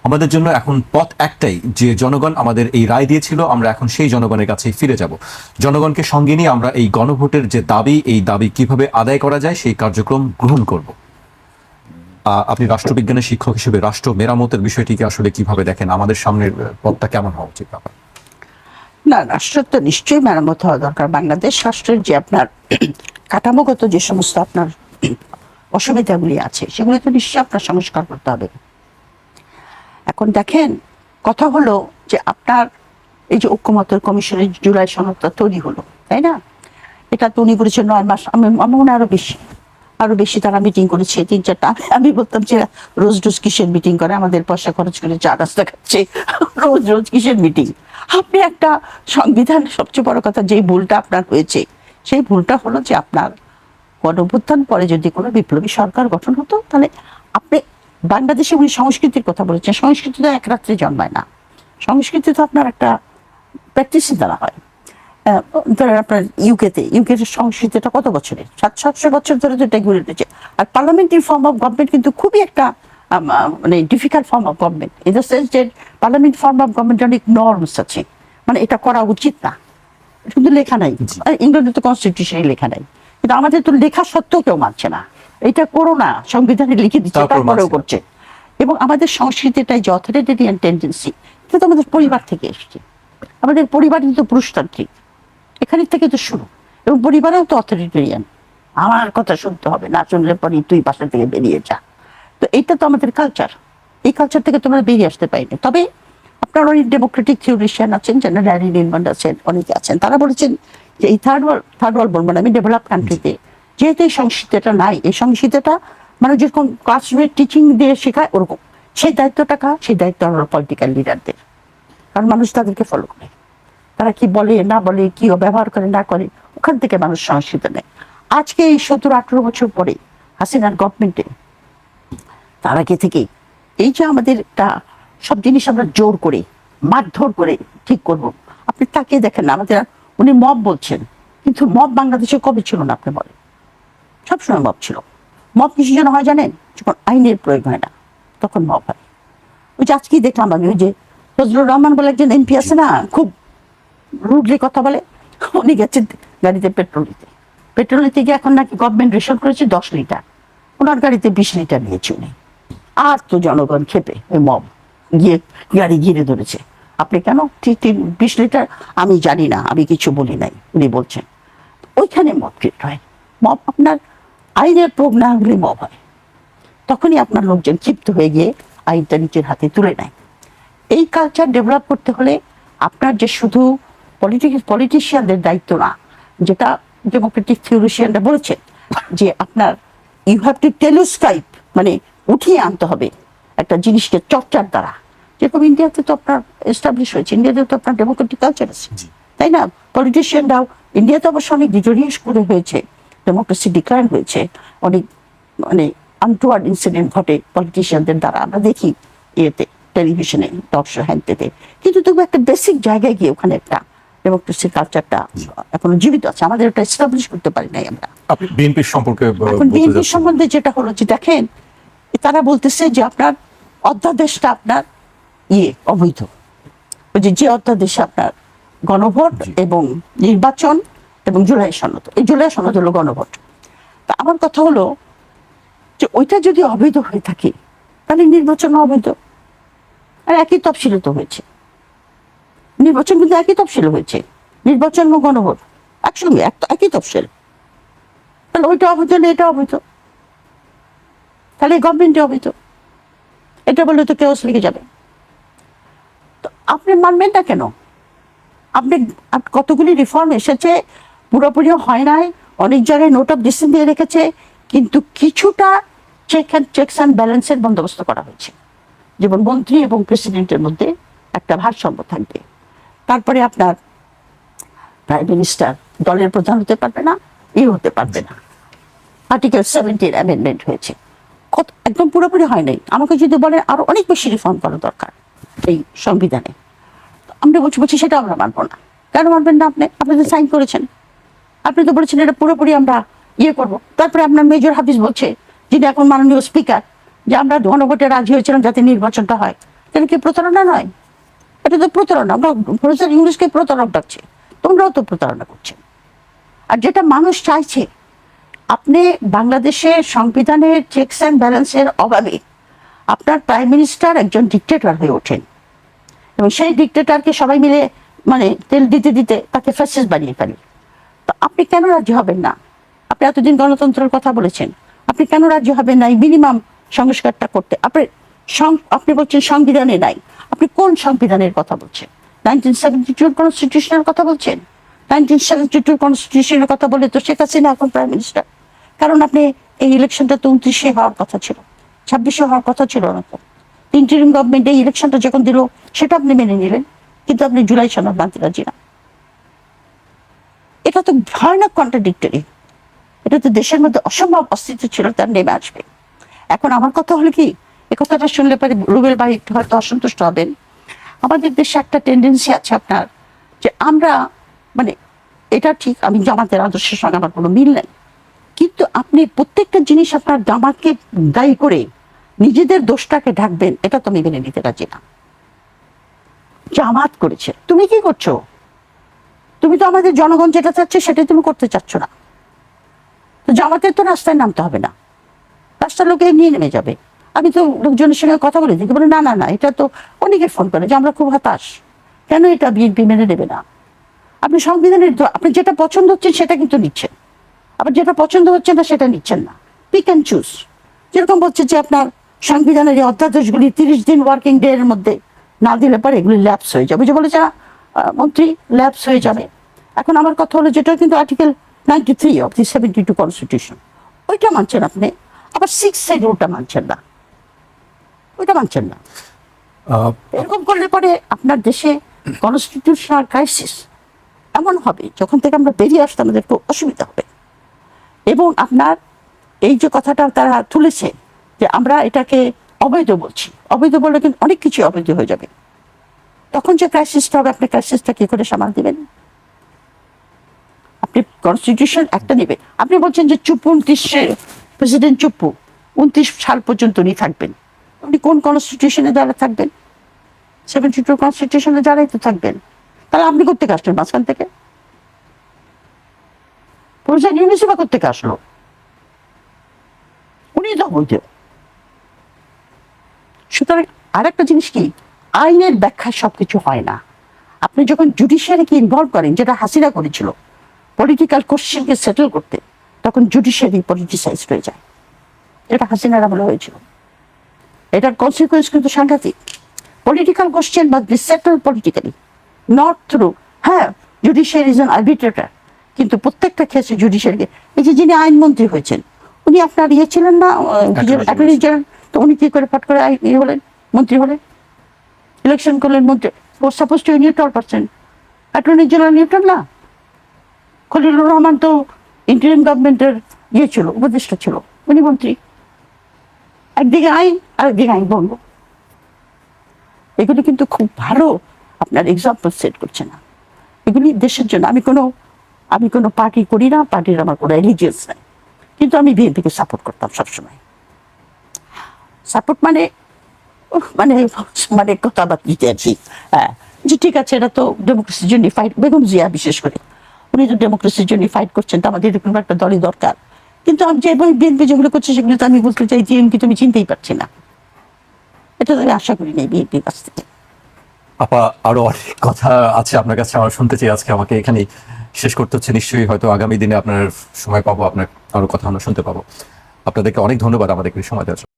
আমাদের জন্য এখন পথ একটাই, যে জনগণ আমাদের এই রায় দিয়েছিল, আমরা এখন সেই জনগণের কাছেই ফিরে যাব। জনগণকে সঙ্গে নিয়ে আমরা এই গণভোটের যে দাবি, এই দাবি কিভাবে আদায় করা যায় সেই কার্যক্রম গ্রহণ করব। আপনি রাষ্ট্রবিজ্ঞানের শিক্ষক হিসেবে রাষ্ট্র মেরামতের বিষয়টিকে আসলে কিভাবে দেখেন? আমাদের সামনের পথটা কেমন হওয়া উচিত? না, রাষ্ট্র তো নিশ্চয়ই মেরামত হওয়া দরকার। বাংলাদেশ রাষ্ট্রের যে আপনার কাঠামোগত যে সমস্ত আপনার অসুবিধাগুলি আছে, সেগুলো তো নিশ্চয়ই আপনার সংস্কার করতে হবে। এখন দেখেন, কথা হলো যে আপনার এই যে ঐক্যমত্যের কমিশনের জুলাই সনদটা তৈরি হলো, তাই না? এটা তো উনি করেছে 9 মাস, আমার মনে হয় আরো বেশি তারা মিটিং করেছে, 3-4টা। আমি বলতাম যে রোজ রোজ কিসের মিটিং করে, আমাদের পয়সা খরচ করে চা রাস্তা খাচ্ছে, রোজ রোজ কিসের মিটিং? আপনি একটা সংবিধান, সবচেয়ে বড় কথা যে ভুলটা আপনার হয়েছে, সেই ভুলটা হলো যে আপনার গণঅভ্যুত্থান পরে যদি কোনো বিপ্লবী সরকার গঠন হতো, তাহলে আপনি বাংলাদেশে, উনি সংস্কৃতির কথা বলেছেন, সংস্কৃতি তো এক রাত্রে জন্মায় না। সংস্কৃতি তো আপনার একটা প্র্যাকটিসে দ্বারা হয়। ধরেন আপনার ইউকের সংস্কৃতিটা কত বছরের, 700 বছর ধরে তো এটা গড়ে উঠেছে। আর পার্লামেন্টারি ফর্ম অফ গভর্নমেন্ট কিন্তু খুবই একটা মানে difficult form of government, in the sense যে পার্লামেন্ট ফর্ম অফ গভর্নমেন্ট অনেক নর্মস আছে, মানে এটা করা উচিত না, কিন্তু লেখা নাই। ইংল্যান্ডে তো কনস্টিটিউশনে লেখা নাই, কিন্তু আমাদের তো লেখা সত্ত্বেও কেউ মানছে না। এটা করো না, সংবিধানে লিখে দিচ্ছে, তারপরেও করছে। এবং আমাদের সংস্কৃতিটাই যে অথরিটেরিয়ান টেন্ডেন্সি, এটা তো আমাদের পরিবার থেকে এসছে। আমাদের পরিবার কিন্তু পুরুষতান্ত্রিক, এখান থেকে তো শুরু। এবং পরিবারেও তো অথরিটেরিয়ান, আমার কথা শুনতে হবে, না শুনলে পরে তুই বাসা থেকে বেরিয়ে যা। তো এইটা তো আমাদের কালচার, এই কালচার থেকে তোমরা বেরিয়ে আসতে পারিনি। তবে আপনার অনেক ডেমোক্রেটিক থিওরিশিয়ান আছেন, যেন ল্যারি লিনম্যান আছেন, অনেকে আছেন, তারা বলেছেন যে এই থার্ড ওয়ার্ল্ড বলবো না, আমি ডেভেলপ কান্ট্রিতে যেহেতু এই সংস্কৃতিটা নাই, এই সংস্কৃতিটা মানে যেরকম ক্লাসমেট টিচিং দিয়ে শেখায়, ওরকম সেই দায়িত্বটা সেই দায়িত্ব হলো পলিটিক্যাল লিডারদের। কারণ মানুষ তাদেরকে ফলো করে, তারা কি বলে না বলে, কি ব্যবহার করে না করে, ওখান থেকে মানুষ সংস্কৃতি নেয়। আজকে এই 17-18 বছর পরে হাসিনার গভর্নমেন্টে, তার আগে থেকে এই যে আমাদের একটা সব জিনিস আমরা জোর করে মারধর করে ঠিক করব, আপনি তাকে দেখেন না। আমাদের উনি মব বলছেন, কিন্তু মব বাংলাদেশে কবে ছিল না আপনি বলেন? সবসময় মব ছিল। মব কিছু যেন হয় জানেন, যখন আইনের প্রয়োগ হয় না, তখন মব হয়। ওই যে আজকেই দেখলাম আমি, ওই যে ফজলুর রহমান বলে একজন এমপি আছে না, খুব রুডলি কথা বলে, উনি গেছেন গাড়িতে পেট্রোল নিতে গিয়ে এখন নাকি গভর্নমেন্ট রেশন করেছে 10 লিটার, ওনার গাড়িতে 20 লিটার নিয়েছে উনি। আর তো জনগণ খেপে, ওই মব গিয়ে গাড়ি ঘিরে ধরেছে। আপনি কেন ঠিক 20 লিটার? আমি জানি না, আমি কিছু বলি নাই, উনি বলছেন। ওইখানে মব ক্রিয়েট হয়। মব আপনার আইনের প্রয়োগ না হলে মব হয়, তখনই আপনার লোকজন ক্ষিপ্ত হয়ে গিয়ে আইনটা নিজের হাতে তুলে নেয়। এই কালচার ডেভেলপ করতে হলে আপনার যে শুধু পলিটিশিয়ানদের দায়িত্ব না, যেটা ডেমোক্রেটিক থিওরিশিয়ানরা বলেছেন, যে আপনার ইউ হ্যাভ টু টেলিস্কোপ, মানে উঠিয়ে আনতে হবে একটা জিনিসকে চর্চার দ্বারা। যেরকম ইন্ডিয়াতে তো আপনার এস্টাবলিশ হয়েছে, ইন্ডিয়াতে তো আপনার ডেমোক্রেটিক কালচার আছে, তাই না? পলিটিশিয়ানরাও ইন্ডিয়াতে অবশ্য অনেক ডিটোরিয়াস করে হয়েছে, ডেমোক্রেসি ডিক্লাইন হয়েছে, অনেক মানে আনটুয়ার্ড ইনসিডেন্ট ঘটে পলিটিশিয়ানদের দ্বারা, আমরা দেখি ইয়েতে, টেলিভিশনে, টক শো, হ্যান্ডতে। কিন্তু তবু একটা বেসিক জায়গায় গিয়ে ওখানে একটা ডেমোক্রেসি কালচারটা এখনো জীবিত আছে, আমাদের ওটা এস্টাবলিশ করতে পারি নাই আমরা। আপনি বিএনপির সম্পর্কে এখন বিএনপির সম্বন্ধে যেটা হলো, যে দেখেন তারা বলতেছে যে আপনার অধ্যাদেশটা আপনার অবৈধ। ওই যে অধ্যাদেশে আপনার গণভোট এবং নির্বাচন এবং জুলাই সনদ, এই জুলাই সনদ হলো গণভোট। তা আমার কথা হলো যে ওইটা যদি অবৈধ হয়ে থাকে, তাহলে নির্বাচন অবৈধ। আর একই তফসিলে তো হয়েছে নির্বাচন, কিন্তু একই তফসিলে হয়েছে নির্বাচন এবং গণভোট একসঙ্গে, একই তফসিল। তাহলে ওইটা অবৈধ হলে এটা অবৈধ, তাহলে গভর্নমেন্টে অবৈধ, এটা বললে তো কেউ লিখে যাবে। তো আপনি মানবেন না কেন? আপনি কতগুলি রিফর্ম এসেছে, পুরোপুরি হয় নাই, অনেক জায়গায় নোট অফ ডিসেন্ট দিয়ে রেখেছে, কিন্তু কিছুটা চেকস অ্যান্ড ব্যালেন্সের বন্দোবস্ত করা হয়েছে, যেমন মন্ত্রী এবং প্রেসিডেন্টের মধ্যে একটা ভারসাম্য থাকবে। তারপরে আপনার প্রাইম মিনিস্টার দলের প্রধান হতে পারবে না, হতে পারবে না। আর্টিকেল 17 অ্যামেন্ডমেন্ট হয়েছে, একদম পুরোপুরি হয় নাই। আমাকে যদি বলেন আরো অনেক বেশি রিফর্ম করা দরকার এই সংবিধানে, আমরা বলছি সেটা আমরা মানবো না। কেন মানবেন না? আপনি তো সাইন করেছেন, আপনি তো বলেছেন এটা পুরোপুরি আমরা করবো। তারপরে আপনার মেজর হাফিজ বলছে, যিনি এখন মাননীয় স্পিকার, যে আমরা গণভোটে রাজি হয়েছিলাম যাতে নির্বাচনটা হয়। এটা কি প্রতারণা নয়? এটা তো প্রতারণা। আমরা প্রফেসর ইউনূসকে প্রতারক ডাকছি, তোমরাও তো প্রতারণা করছে। আর যেটা মানুষ চাইছে, আপনি বাংলাদেশের সংবিধানের চেকস অ্যান্ড ব্যালেন্সের অভাবে আপনার প্রাইম মিনিস্টার একজন ডিক্টেটর হয়ে ওঠেন, এবং সেই ডিক্টেটরকে সবাই মিলে মানে তেল দিতে দিতে তাকে ফ্যাসিস্ট বানিয়ে ফেলে। তো আপনি কেন রাজি হবেন না? আপনি এতদিন গণতন্ত্রের কথা বলেছেন, আপনি কেন রাজি হবেন না এই মিনিমাম সংস্কারটা করতে? আপনি বলছেন সংবিধানে নাই, আপনি কোন সংবিধানের কথা বলছেন? 1972 কনস্টিটিউশনের কথা বলছেন? 1972 কনস্টিটিউশনের কথা বলে তো শেখ হাসিনা এখন প্রাইম মিনিস্টার। কারণ আপনি এই ইলেকশনটা তো 29-এ হওয়ার কথা ছিল, 26-এ হওয়ার কথা ছিল না। তো ইন্টারিম গভর্নমেন্ট এই ইলেকশনটা যখন দিল সেটা আপনি মেনে নিলেন, কিন্তু আপনি জুলাই সনদ মানতে রাজি না। এটা তো ভয়ানক কন্ট্রাডিক্টরি। এটা তো দেশের মধ্যে অসম্ভব অস্তিত্ব ছিল, তার নেমে আসবে। এখন আমার কথা হলো কি, এ কথাটা শুনলে পরে রুবেল ভাই একটু হয়তো অসন্তুষ্ট হবেন। আমাদের দেশে একটা টেন্ডেন্সি আছে আপনার, যে আমরা মানে এটা ঠিক, আমি জামাতের আদর্শের সঙ্গে আমার কোনো মিল নেই, কিন্তু আপনি প্রত্যেকটা জিনিস আপনার জামাতকে দায়ী করে নিজেদের দোষটাকে ঢাকবেন, এটা তো আমি মেনে নিতে রাজি না। জামাত করেছে, তুমি কি করছো? তুমি তো আমাদের জনগণ যেটা চাচ্ছে সেটাই তুমি করতে চাচ্ছ না। তো জামাতের তো রাস্তায় নামতে হবে না, রাস্তার লোকে নিয়ে নেমে যাবে। আমি তো লোকজনের সঙ্গে কথা বলে দেখি, বলে না না না, এটা তো অনেকে ফোন করে যে আমরা খুব হতাশ, কেন এটা বিএনপি মেনে নেবে না? আপনি সংবিধানের আপনি যেটা পছন্দ হচ্ছে সেটা কিন্তু নিচ্ছেন, আবার যেটা পছন্দ হচ্ছে না সেটা নিচ্ছেন না। Pick and choose. যেরকম বলছে যে আপনার সংবিধানের এই অধ্যাদেশগুলি 30 দিন ওয়ার্কিং ডে এর মধ্যে না দিলে পরে এগুলি ল্যাপস হয়ে যাবে, যে বলেছে না মন্ত্রী, ল্যাপস হয়ে যাবে। এখন আমার কথা হলো, যেটা কিন্তু আর্টিকেল 93 অফ দি 72 কনস্টিটিউশন, ওইটা মানছেন আপনি, আবার 6 শিডিউলটা মানছেন না, ওইটা মানছেন না। এরকম করলে পরে আপনার দেশে কনস্টিটিউশনাল ক্রাইসিস এমন হবে, যখন থেকে আমরা বেরিয়ে আসতে আমাদের একটু অসুবিধা হবে। এবং আপনার এই যে কথাটা তারা তুলেছে যে আমরা এটাকে অবৈধ বলছি, অবৈধ বললে কিন্তু অনেক কিছু অবৈধ হয়ে যাবে। তখন যে ক্রাইসিসটা হবে, আপনি ক্রাইসিসটা কি করে সামাল দিবেন? আপনি কনস্টিটিউশন একটা নেবেন, আপনি বলছেন যে চুপ্পু 29-এ প্রেসিডেন্ট চুপ্পু 29 সাল পর্যন্ত উনি থাকবেন। আপনি কোন কনস্টিটিউশনে যারা থাকবেন? 72 কনস্টিটিউশনে যারাই তো থাকবেন। তাহলে আপনি করতে আসলেন মাঝখান থেকে? প্রফেসর ইউনূস বা করতে আসলো? উনি তো বৈধ। সুতরাং আরেকটা জিনিস কি, আইনের ব্যাখ্যা সবকিছু হয় না। আপনি যখন জুডিশিয়ারিকে ইনভলভ করেন, যেটা হাসিনা করেছিল পলিটিক্যাল কোশ্চেনকে সেটেল করতে, তখন জুডিশিয়ারি পলিটিসাইজ হয়ে যায়, যেটা হাসিনার আমলে হয়েছিল। এটার কনসিকুয়েন্স কিন্তু সাংঘাতিক। Political question must be settled politically, not through judiciary is an arbitrator. কিন্তু প্রত্যেকটা ক্ষেত্রে জুডিশিয়ারিকে, এই যে যিনি আইনমন্ত্রী হয়েছেন, উনি আপনার ইয়ে ছিলেন না, অ্যাটর্নি জেনারেল, তো উনি কি করে ফট করে ইয়ে হলেন, মন্ত্রী হলেন, ইলেকশন করলেন মন্ত্রী? Suppose two neutral person, attorney general neutral না। খলিলুর রহমান তো ইন্টারিম গভর্নমেন্টের ইয়ে ছিল, উপদেষ্টা ছিল, উনি মন্ত্রী। একদিকে আইন, আরেকদিকে আইন ভঙ্গ। এগুলি কিন্তু খুব ভালো আপনার এক্সাম্পল সেট করছে না। এগুলি দেশের জন্য, আমি কোনো পার্টি করি না, পার্টির আমার কোনো এলিজিয়েন্স নাই, কিন্তু আমি বিএনপিকে সাপোর্ট করতাম সবসময়। সাপোর্ট মানে মানে মানে কথাবার্তা দিতে আর কি, হ্যাঁ, যে ঠিক আছে, এটা তো ডেমোক্রেসির জন্য ফাইট, বেগম জিয়া বিশেষ করে উনি তো ডেমোক্রেসির জন্য ফাইট করছেন, তো আমাদের এরকম একটা দলই দরকার। কিন্তু আমি যে বিএনপি যেগুলো করছে সেগুলো তো আমি বলতে চাই জিএমকে তুমি চিনতেই পারছি না। এটা তো আমি আশা করি নাই বিএনপির কাছ থেকে। আপা, আরো অনেক কথা আছে আপনার কাছে, আমার শুনতে চাই। আজকে আমাকে এখানেই শেষ করতে হচ্ছে। নিশ্চয়ই হয়তো আগামী দিনে আপনার সময় পাবো, আপনার আরো কথা আমরা শুনতে পাবো। আপনাদেরকে অনেক ধন্যবাদ আমাদেরকে সময় দেওয়ার জন্য।